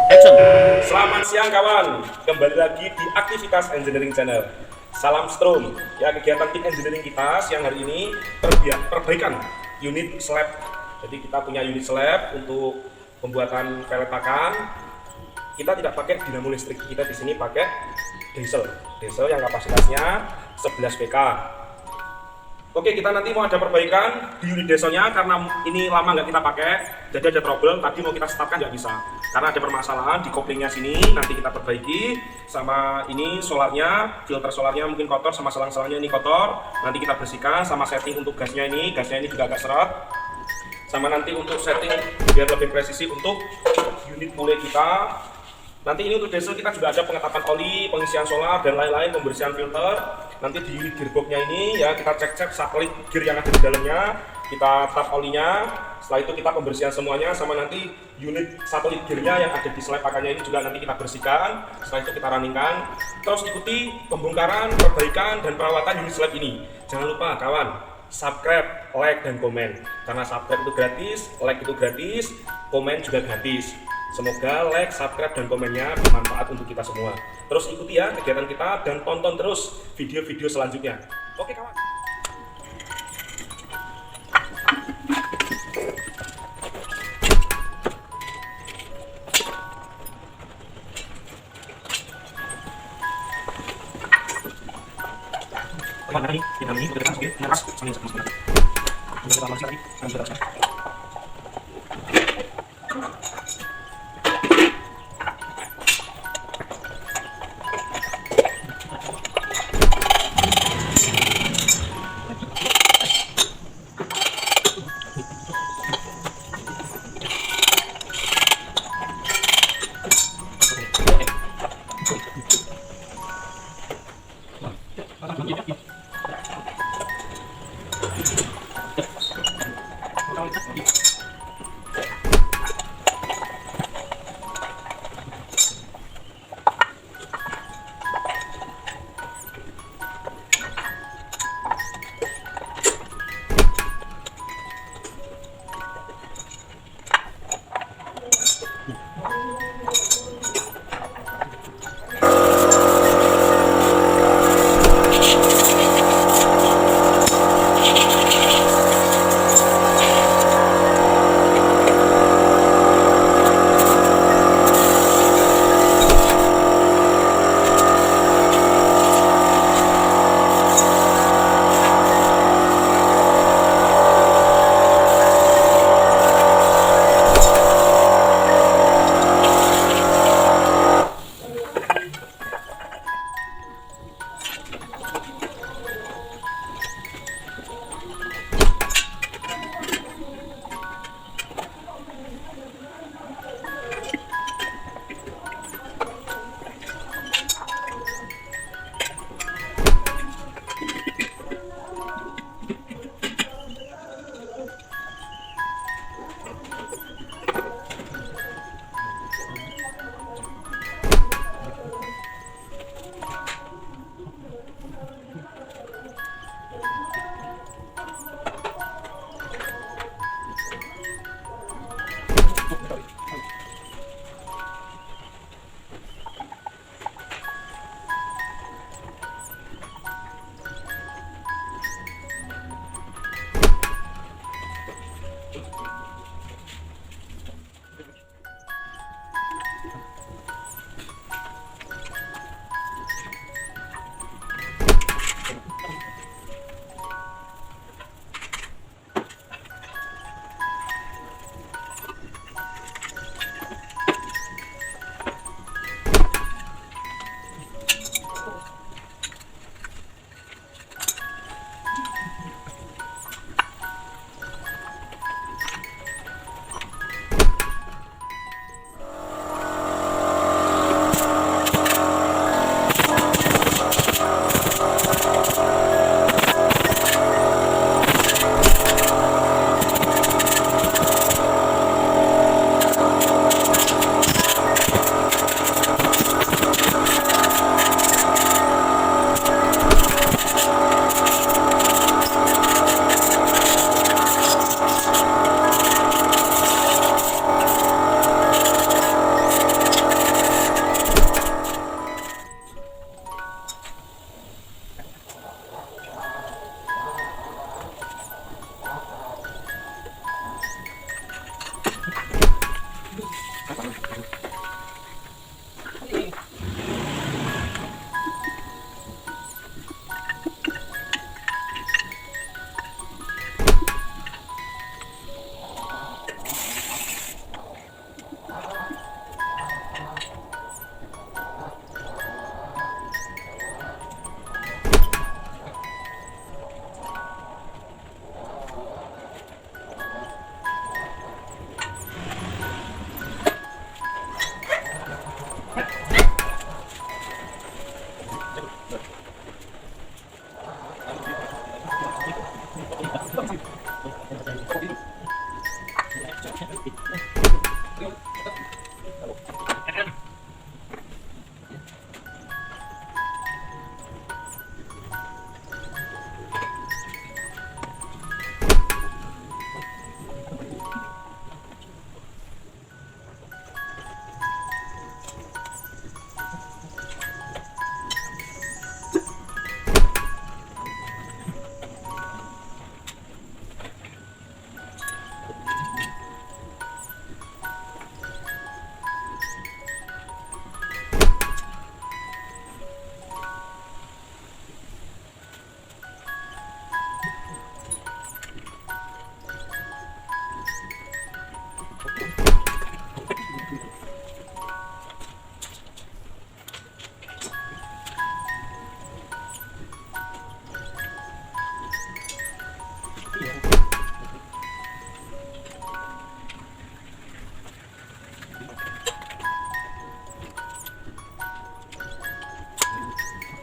Action. Selamat siang kawan, kembali lagi di Aktivitas Engineering Channel. Salam Strom. Ya, kegiatan tim engineering kita siang hari ini perbaikan unit slab. Jadi kita punya unit slab untuk pembuatan pelet pakan. Kita tidak pakai dinamo listrik, kita di sini pakai diesel yang kapasitasnya 11 PK. Oke, kita nanti mau ada perbaikan di unit dieselnya karena ini lama nggak kita pakai, jadi ada trouble. Tadi mau kita startkan nggak bisa karena ada permasalahan di koplingnya sini. Nanti kita perbaiki, sama ini solarnya, filter solarnya mungkin kotor, sama selang-selangnya ini kotor. Nanti kita bersihkan, sama setting untuk gasnya ini juga agak seret. Sama nanti untuk setting biar lebih presisi untuk unit mulai kita. Nanti ini untuk diesel kita juga ada pengetapan oli, pengisian solar dan lain-lain, pembersihan filter. Nanti di unit gearboxnya ini ya kita cek satelit gear yang ada di dalamnya, kita tap olinya. Setelah itu kita pembersihan semuanya, sama nanti unit satelit gearnya yang ada di slab pakannya ini juga nanti kita bersihkan. Setelah itu kita runningkan. Terus ikuti pembongkaran, perbaikan dan perawatan unit slab ini. Jangan lupa kawan, subscribe, like dan komen. Karena subscribe itu gratis, like itu gratis, komen juga gratis. Semoga like, subscribe, dan komennya bermanfaat untuk kita semua. Terus ikuti ya kegiatan kita dan tonton terus video-video selanjutnya. Oke kawan. Kawan, ini udah dekat sedikit, ngeras sambil sekarang. Udah kita masih lagi, sambil sekarang.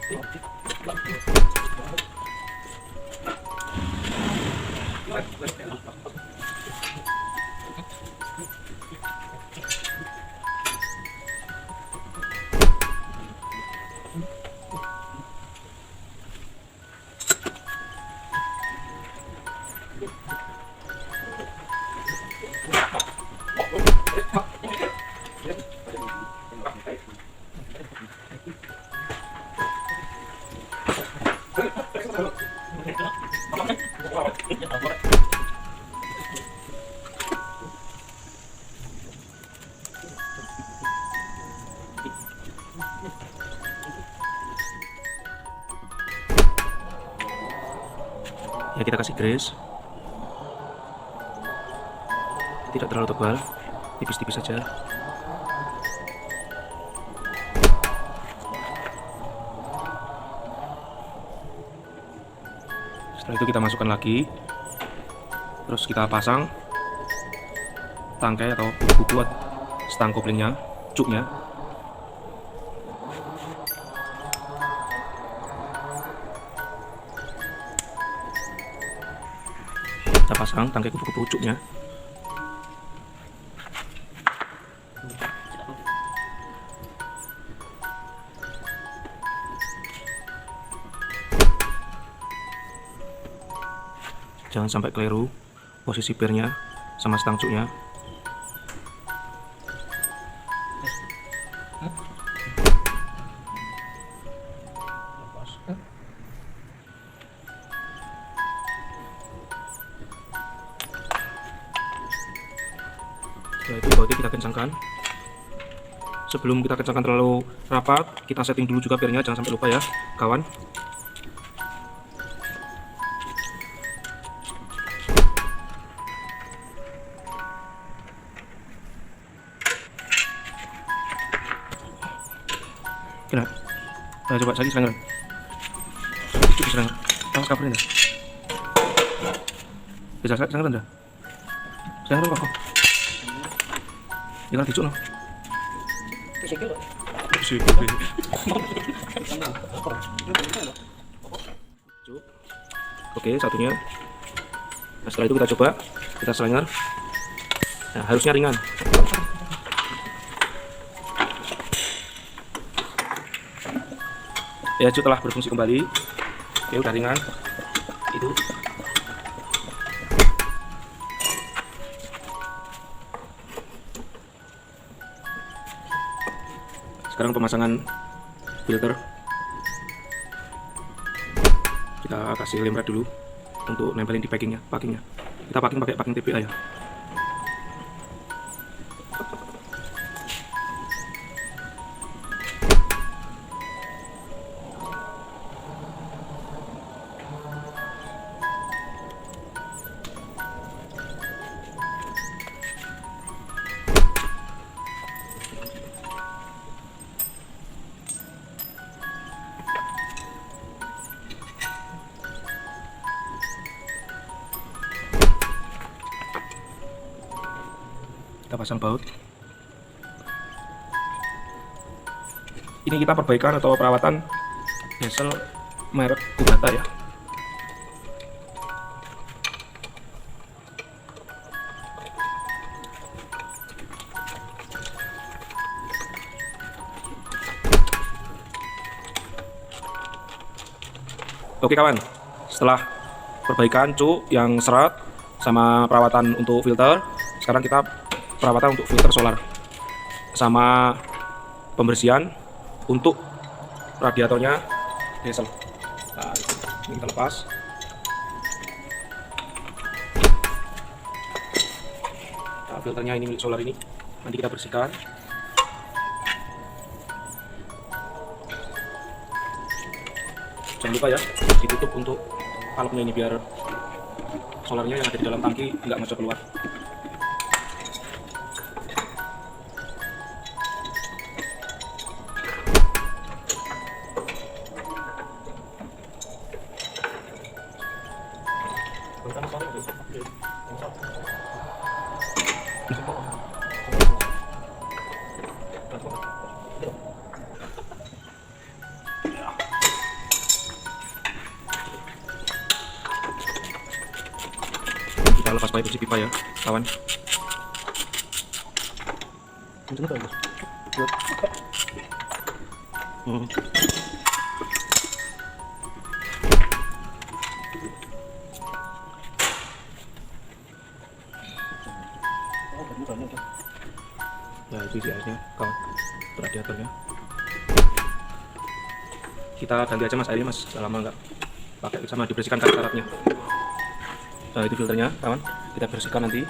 Ya, kita kasih grease, tidak terlalu tebal, tipis-tipis saja. Setelah itu kita masukkan lagi, terus kita pasang tangkai atau buku stang koplingnya, cuknya. Kita pasang tangkai kupu-kupu cuknya. Jangan sampai keliru posisi pirnya sama stang cuknya. Setelah itu bautnya kita kencangkan. Sebelum kita kencangkan terlalu rapat, kita setting dulu juga pirnya, jangan sampai lupa ya kawan. Kena. Nah, coba lagi serangan. Cukup serangan. Awas coverin dah. Bisa serangan dah. Serangan kok. Jangan dicuk no. Sikil. Cuk. Oke, satunya. Nah, setelah itu kita coba, kita selengar. Nah, harusnya ringan. Ya, cuk telah berfungsi kembali. Oke, udah ringan. Itu. Sekarang pemasangan filter. Kita kasih lem red dulu untuk nempelin di packingnya. Kita packing pakai packing TPA ya. Kita pasang baut. Ini kita perbaikan atau perawatan diesel merek Kubota ya. Oke kawan, setelah perbaikan cuk yang seret sama perawatan untuk filter, sekarang kita perawatan untuk filter solar sama pembersihan untuk radiatornya diesel. Nah, ini kita lepas. Nah, filternya ini milik solar ini nanti kita bersihkan. Jangan lupa ya ditutup untuk valve-nya ini biar solarnya yang ada di dalam tangki nggak ngecor keluar. lepas pakai kunci pipa ya, kawan. Nah itu isi airnya, kawan, radiatornya. Kita ganti aja mas airnya mas, selama nggak pakai sama dibersihkan karat-karatnya. Nah itu filternya, kawan, kita bersihkan nanti.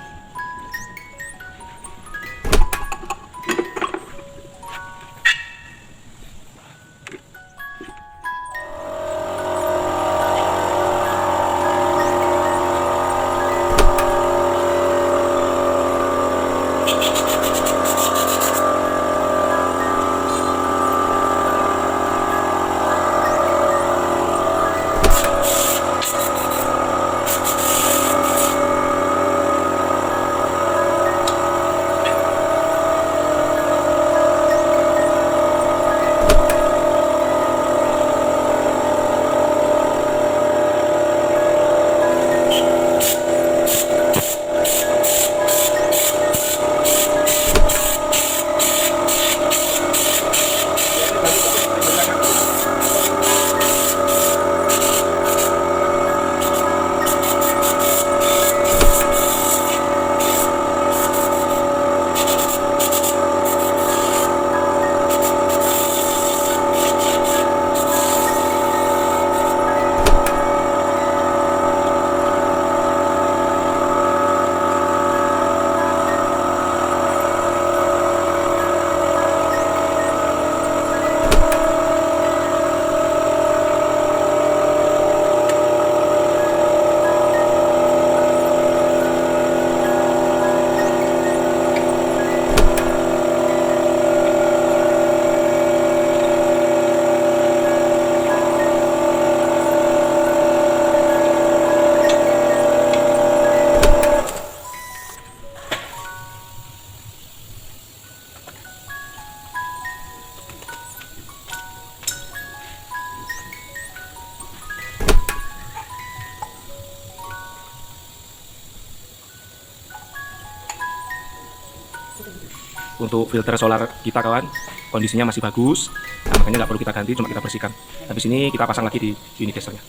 Untuk filter solar kita kawan, kondisinya masih bagus, nah, makanya nggak perlu kita ganti, cuma kita bersihkan. Habis ini kita pasang lagi di unit casternya.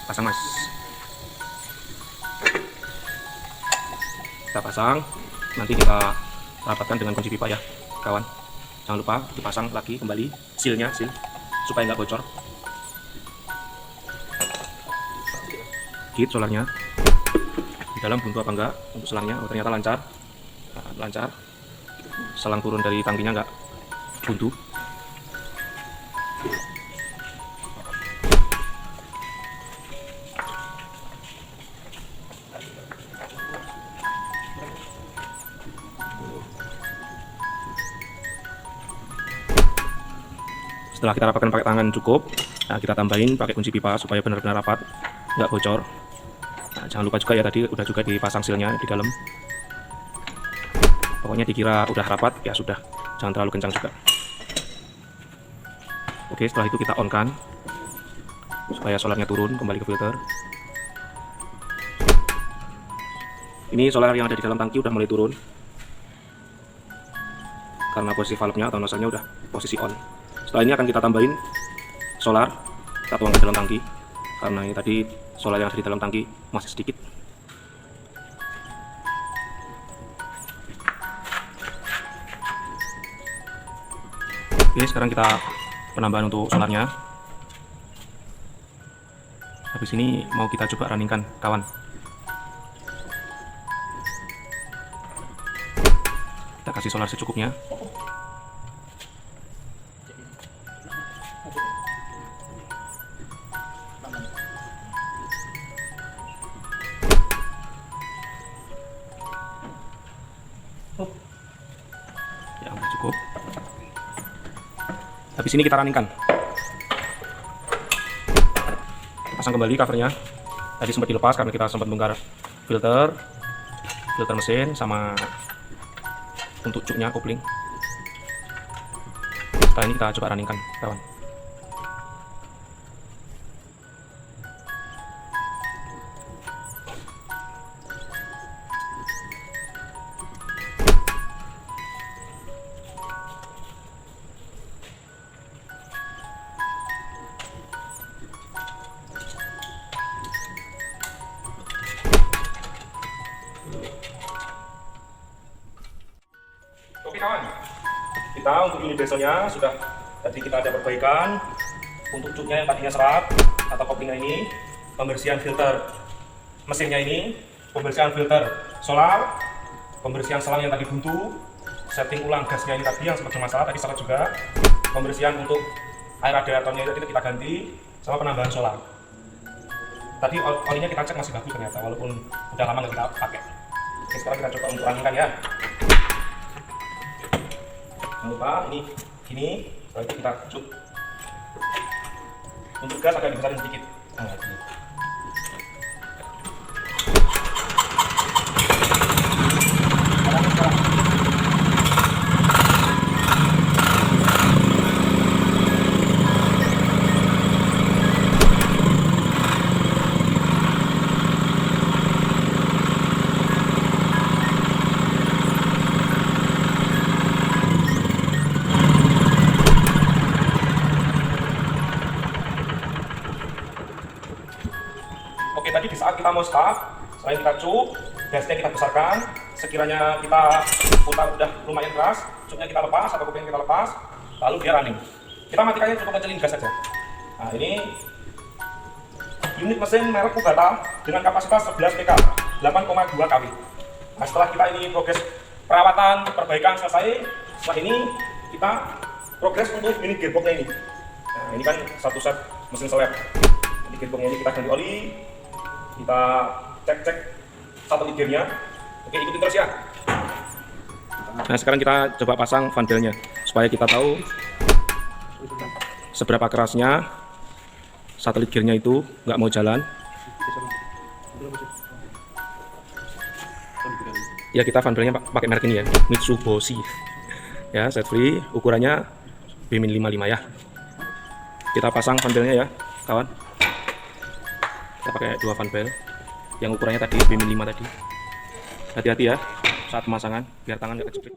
Pasang mas. Kita pasang, nanti kita rapatkan dengan kunci pipa ya kawan. Jangan lupa dipasang lagi kembali sealnya, supaya nggak bocor. Kit solarnya di dalam buntu apa enggak untuk selangnya, oh, ternyata lancar. Lancar, selang turun dari tangkinya nggak buntu. Setelah kita rapatkan pakai tangan cukup, nah kita tambahin pakai kunci pipa supaya benar-benar rapat, nggak bocor. Nah, jangan lupa juga ya tadi udah juga dipasang sealnya di dalam. Pokoknya dikira udah rapat, ya sudah, jangan terlalu kencang juga. Oke, setelah itu kita on kan supaya solarnya turun kembali ke filter. Ini solar yang ada di dalam tangki udah mulai turun karena posisi valve-nya atau nozzle-nya udah posisi on. Setelah ini akan kita tambahin solar, kita tuang ke dalam tangki karena ini tadi solar yang ada di dalam tangki masih sedikit. Oke, sekarang kita penambahan untuk solarnya. Habis ini mau kita coba runningkan kawan. Kita kasih solar secukupnya. Ya, udah cukup. Habis ini kita runningkan. Pasang kembali covernya. Tadi sempat dilepas karena kita sempat bongkar filter mesin sama untuk cuknya kopling. Setelah ini kita coba runningkan kawan. Kita untuk unit dieselnya sudah tadi kita ada perbaikan untuk cuknya yang tadinya serat atau koplingnya ini, pembersihan filter mesinnya ini, pembersihan filter solar, pembersihan selang yang tadi buntu, setting ulang gasnya ini tadi yang sempat bermasalah tadi salah juga, pembersihan untuk air radiatornya itu kita ganti, sama penambahan solar. Tadi olinya kita cek masih bagus ternyata walaupun udah lama nggak kita pakai. Oke, sekarang kita coba untuk running ya. Jangan lupa ini setelah itu kita cuk. Untuk gas agak dibesarin sedikit. Nah, ini. Oke, tadi di saat kita mau start, selain kita cuk, gasnya kita besarkan, sekiranya kita putar udah lumayan keras, cuknya kita lepas atau kupingnya kita lepas, lalu dia running. Kita matikannya cukup kecilin gas saja. Nah, ini unit mesin merek Kubata dengan kapasitas 11 PK, 8,2 kW. Nah, setelah kita ini progres perawatan, perbaikan selesai, setelah ini kita progres untuk unit gearboxnya ini. Nah, ini kan satu set mesin seleb. Jadi gearboxnya ini kita ganti oli, kita cek satelit gearnya. Oke, ikutin terus ya. Nah, sekarang kita coba pasang fan belnya supaya kita tahu seberapa kerasnya satelit gearnya itu nggak mau jalan. Ya, kita fan belnya pakai merek ini ya, Mitsubishi. Ya, set free, ukurannya B-55 ya. Kita pasang fan belnya ya, kawan. Kita pakai 2 fan bel yang ukurannya tadi B-5 tadi. Hati-hati ya saat pemasangan biar tangan nggak kejepit.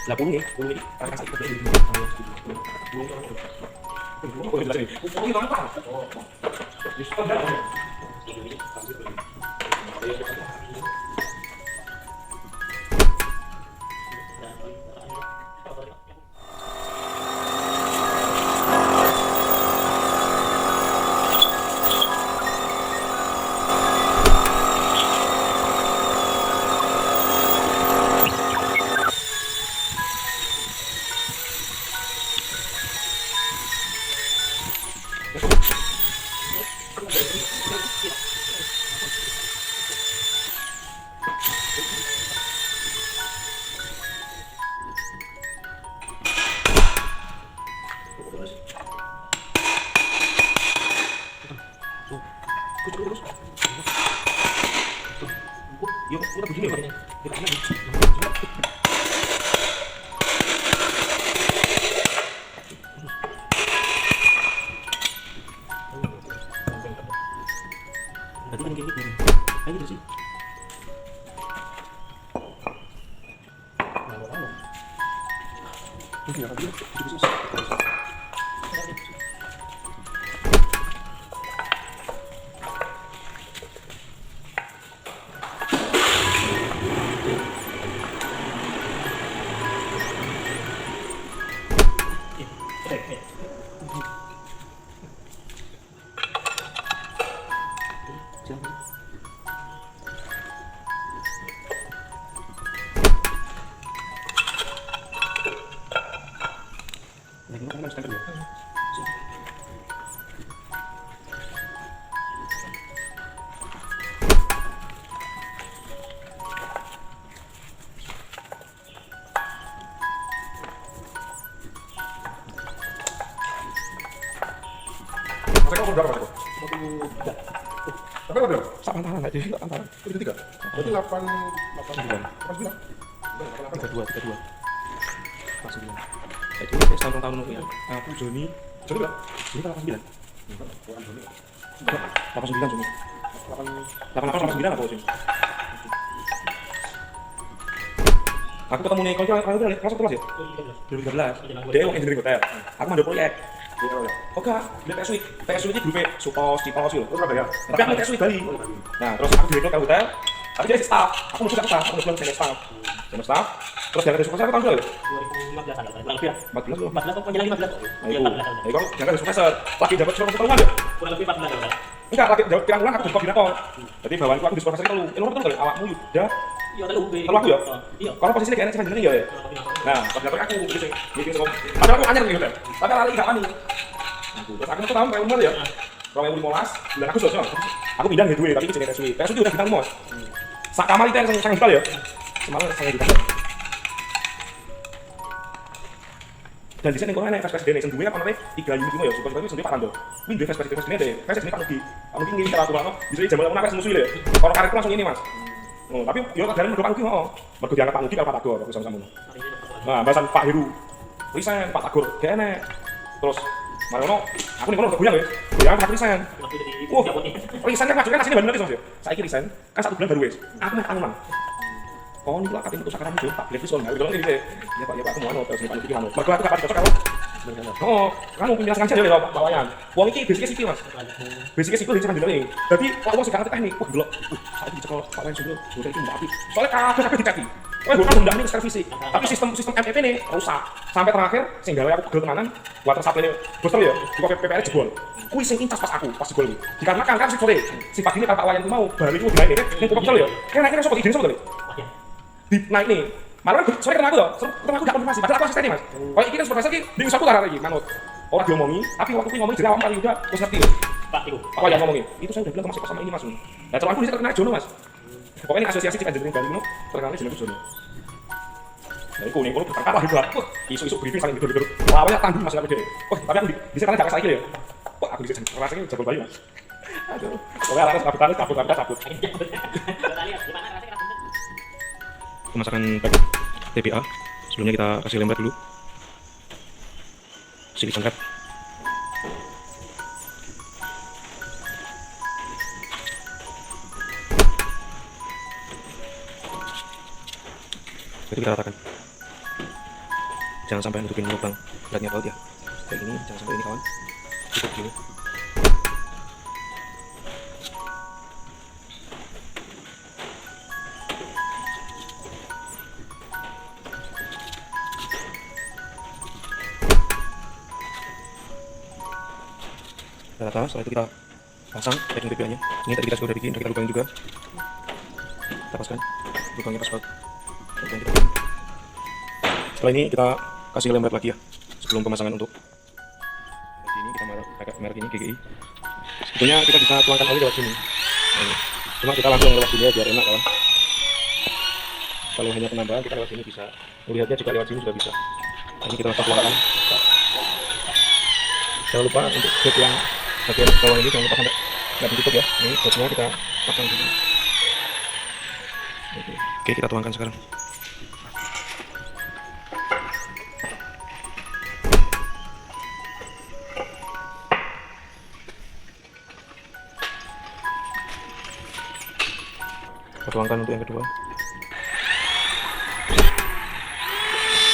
Lah pulung nih. Berarti 32. Jadi saya tahun ya. Aku Joni. Joni berapa? Joni 89. 89 Joni. 88 apa Joni? Aku ketemu nih kalau kelas kelas ya. 2013. Dia yang engineering hotel. Aku mau ada proyek. Oke, dia PSU ini grupnya Supos, Cipos gitu. Tapi aku PSU Bali. Nah, terus aku direkrut ke hotel. Tapi dia staff. Aku mau suka staff. Aku belum jadi staff. Jadi staff. Terus yang ada supervisor tahun berapa? 2015 kurang lebih ya. 14 loh. 14 kok menjelang 15. Iya 14 tahun. Nah, kalau yang ada supervisor lagi dapat supervisor tahunan ya? Kurang lebih 14 tahun. Enggak, lagi jawab tiang bulan aku jadi koordinator. Jadi bawaanku aku di supervisor itu. Lu ngerti enggak awakmu Yuda? Iya telu. Kalau aku ya? Iya. Kalau posisinya kayak enak jenenge ya. Nah, koordinator aku gitu. Meeting sama. Tapi aku anyar nih hotel. Tapi lali enggak wani. Terus aku tahun kayak umur ya. 2015 bulan Agustus. Aku pindah dari duwe tapi jenenge TSW. TSW udah bintang mos. sak kamar itu yang sangat jual ya. Semalam saya juga. Dan di sini kalau enak versi ini sendiri apa namanya 3 unit ya super tapi sendiri Pak Ando. Kuwi duwe versi ini deh. Versi ini Pak Nugi. Pak Nugi ngiri cara aturan di sini jaman ana musuh ya. Orang karek langsung ini Mas. Tapi yo kadang mergo Pak Nugi heeh. Mergo dianggap Pak Nugi kalau Pak Tagor sama-sama. Nah, bahasan Pak Heru. Resign Pak Tagor gak enak. Terus Marono, aku nih udah goyang ya. Goyang aku resign. Resign kan ngajukan aslinya bener Mas ya. Saiki resign kan 1 bulan baru wis. Aku main anuman. Oh ini lah katanya untuk sakaran itu Pak Blacklist soalnya udah ini ya Pak aku mau terus Pak Nugi mau mergo aku gak cocok kalau oh kan mungkin penjelasan aja ya bawayan wong iki basicnya sipil Mas basicnya sipil di sana ini jadi kalau wong sekarang teknik wah delok saat dicekel Pak Wen Sugro udah itu ndak apik soalnya kabeh diceki wah bukan ndak nih secara fisik tapi sistem MFP ini rusak sampai terakhir sing gawe aku pegel tenanan water supply booster ya di PPR jebol kuwi sing incas pas jebol iki dikarenakan kan sore sifat ini Pak Wayan itu mau bali itu dimain ya ning pegel ya kira-kira sopo ide sopo naik nih, malah sore ketemu aku loh, ketemu aku gak konfirmasi, padahal aku asisten nih Mas. Kalau ini kan supervisor ini, di usahaku lah lagi, manut. Orang diomongi, tapi waktu itu ngomongin jadi awam kali udah, terus ngerti loh. Apa yang ngomongin? Itu saya udah bilang termasuk sama ini Mas. Nah, kalau aku bisa terkenal Jono Mas. Pokoknya ini asosiasi Cip Engineering Bali, terkenalnya Jono. Nah, itu nih, kalau bertengkar lah gitu lah. Isu-isu briefing saling gitu-gitu. Lawannya tanding Mas, gak beda. Tapi aku bisa karena jaga saya ya. Wah, aku bisa rasanya jabol bayi Mas. Aduh, pokoknya alatnya cabut. Pemasakan pack TPA. Sebelumnya kita kasih lem red dulu. Silikon red. Jadi kita ratakan. Jangan sampai nutupin lubang rednya baut ya. Kayak gini, jangan sampai ini kawan. Cukup gini. Rata, setelah itu kita pasang packing TPA nya. Ini tadi kita sudah bikin, kita lubangin juga. Kita paskan lubangnya pas banget. Setelah ini kita kasih lem red lagi ya sebelum pemasangan untuk ini kita pakai merek ini GGI. Sebetulnya kita bisa tuangkan oli lewat sini. Nah, cuma kita langsung lewat sini ya biar enak kawan. Kalau hanya penambahan kita lewat sini bisa. Melihatnya juga lewat sini juga bisa. Nah, ini kita langsung tuangkan. Jangan lupa untuk baut yang bagian bawah ini jangan lupa sampai nggak ditutup ya. Ini bautnya kita pasang dulu. Oke, kita tuangkan sekarang. Kita tuangkan untuk yang kedua.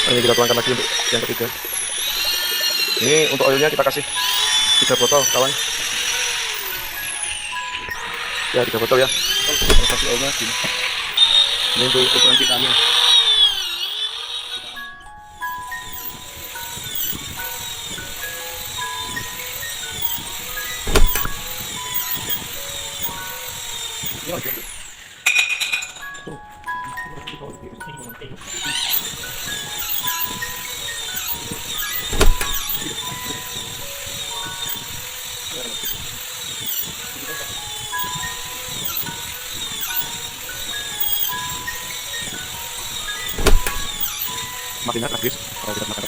Ini kita tuangkan lagi untuk yang ketiga. Ini untuk oilnya kita kasih 3 botol kawan. Ya 3 botol ya. Kita kasih oilnya gini. Ini untuk ukuran kitanya. Makin enak guys kalau kita makan.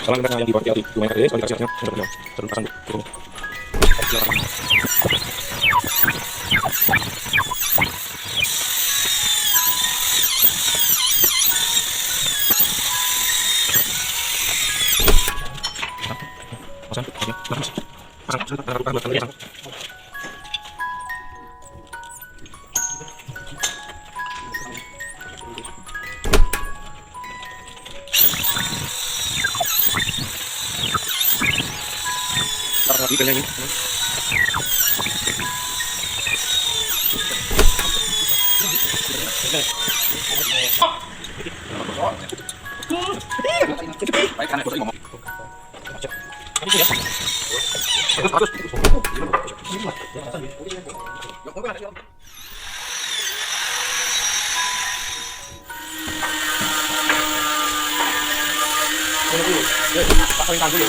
Sekarang kita yang di bawah lumayan gede, soalnya dikasih harusnya sudah berjalan. Terus pasang dulu. Pasang, oke, pasang, pasang. Lagi ikannya ini. Baik kan, ngomong. Ini ya. Pakai tangan dulu.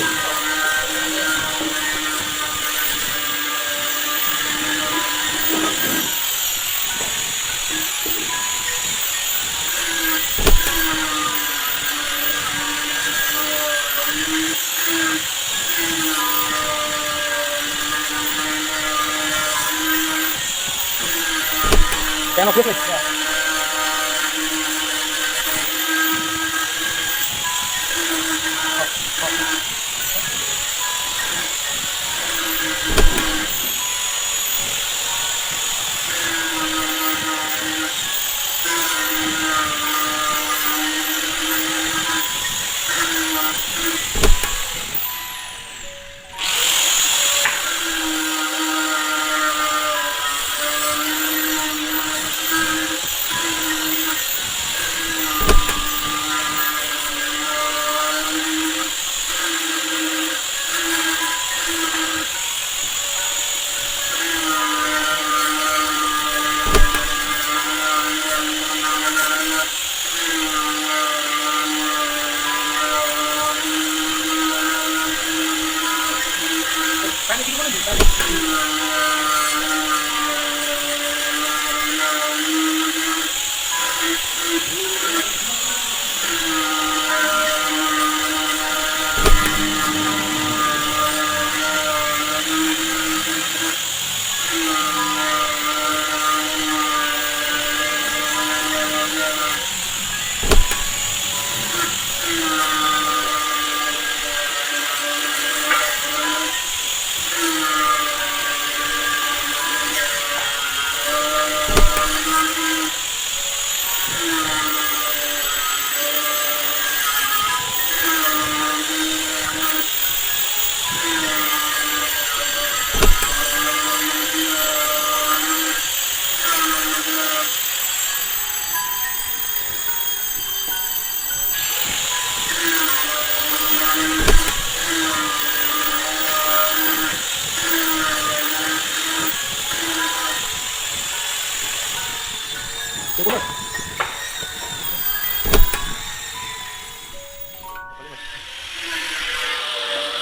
Kayak ngebut nih.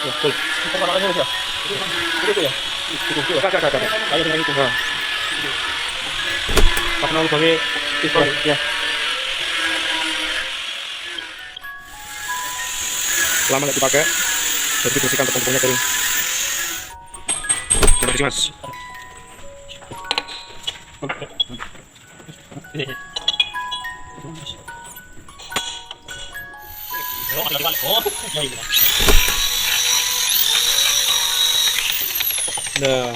Betul. Kita makan dulu ya. Itu ya. Itu ya. Kakak. Kayak dengan itu. Karena lubangnya pistol ya. Lama nggak dipakai, jadi dibersihkan tepung-tepungnya kering. Jangan bersih mas. Oh, Nah,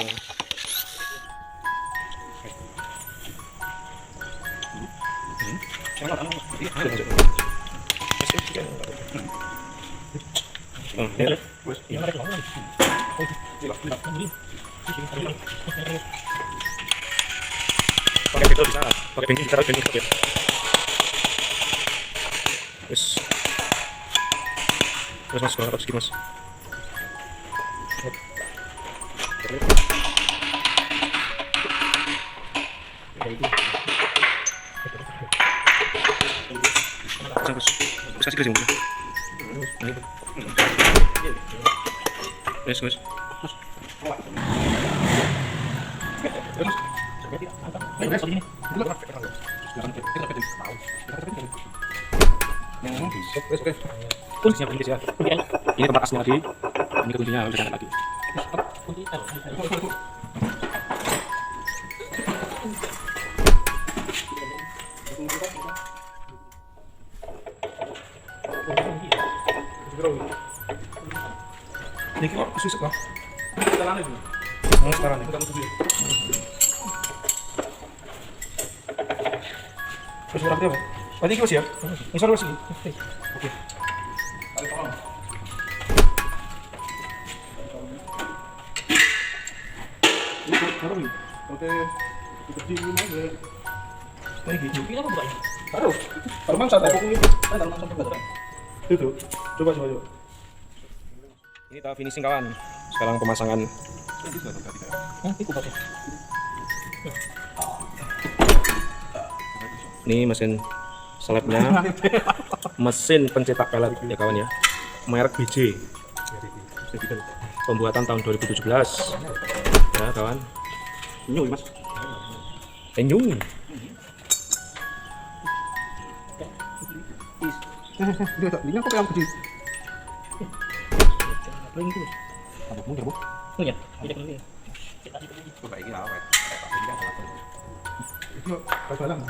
pakai pistol bisa, pakai bensin bisa, bensin ya. Terus mas, kalau sedikit mas. Terus kasih ke sini. Guys. Kuncinya berhenti ya. Ini tempat asli lagi. Ini kuncinya bisa lagi. Ini kok susah kok. Sekarang ini. Sekarang ini. Terus berapa dia? Berarti kita siap. Misal dulu sih. Oke. Oke. Seperti ini aja. Kayak gitu. ini apa bukannya? Taruh. Taruh mangsa taruh. Taruh mangsa juga. Itu. Coba. Ini tahap finishing kawan. Sekarang pemasangan. Ini mesin slabnya, mesin pencetak pelet ya kawan ya, merek BJ, pembuatan tahun 2017 ya kawan. Nyung mas. Nyung. Ini aku yang kecil. Oh ya, tidak ini. Itu bagalan.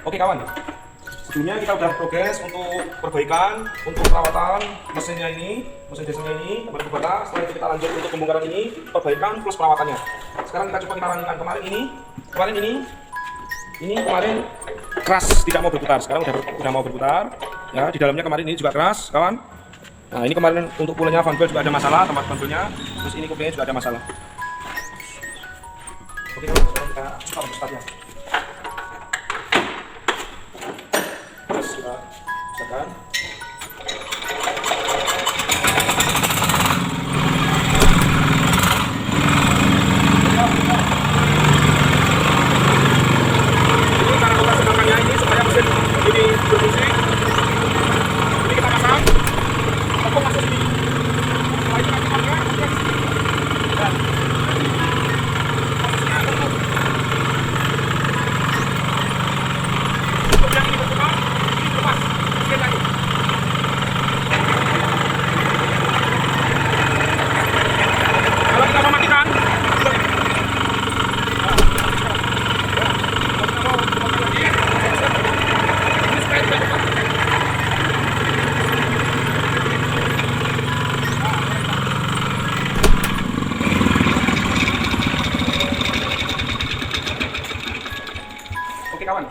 Oke kawan, sebelumnya kita udah progres untuk perbaikan, untuk perawatan mesinnya ini, mesin dieselnya ini, kemarin terbakar. Setelah itu kita lanjut untuk pembongkaran ini, perbaikan plus perawatannya. Sekarang kita coba kita rancangkan kemarin keras tidak mau berputar. Sekarang udah mau berputar. Ya, di dalamnya kemarin ini juga keras, kawan. Nah, ini kemarin untuk pulenya fan belt juga ada masalah, tempat fan beltnya. Terus ini kupingnya juga ada masalah. Oke, kawan, sekarang kita coba untuk startnya. Terus kita pisahkan. Ini cara kita sedangkannya ini supaya mesin ini berfungsi. Ini kita pasang, tepung masuk sini. Setelah itu nanti pakai di sini. Dan posisinya tepung. Untuk yang ini berputar, ini lepas. Masukin lagi. Kalau kita mematikan, seperti ini. Oke kawan,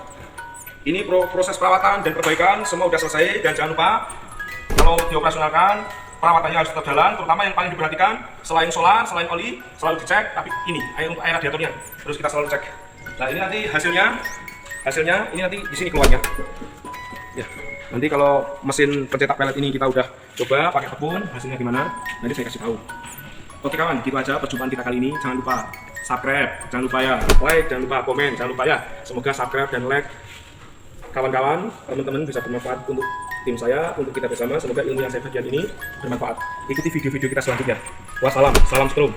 ini proses perawatan dan perbaikan semua sudah selesai, dan jangan lupa kalau dioperasionalkan perawatannya harus tetap jalan, terutama yang paling diperhatikan selain solar, selain oli selalu dicek, tapi ini untuk air radiatornya terus kita selalu cek. Nah ini nanti hasilnya ini nanti di sini keluarnya. Ya, nanti kalau mesin pencetak pelet ini kita udah coba pakai tepung, hasilnya gimana? Nanti saya kasih tahu. Oke kawan, gitu aja perjumpaan kita kali ini. Jangan lupa subscribe, jangan lupa ya like, jangan lupa komen, jangan lupa ya. Semoga subscribe dan like kawan-kawan, teman-teman bisa bermanfaat untuk tim saya, untuk kita bersama. Semoga ilmu yang saya bagikan ini bermanfaat. Ikuti video-video kita selanjutnya. Wassalam, salam strum.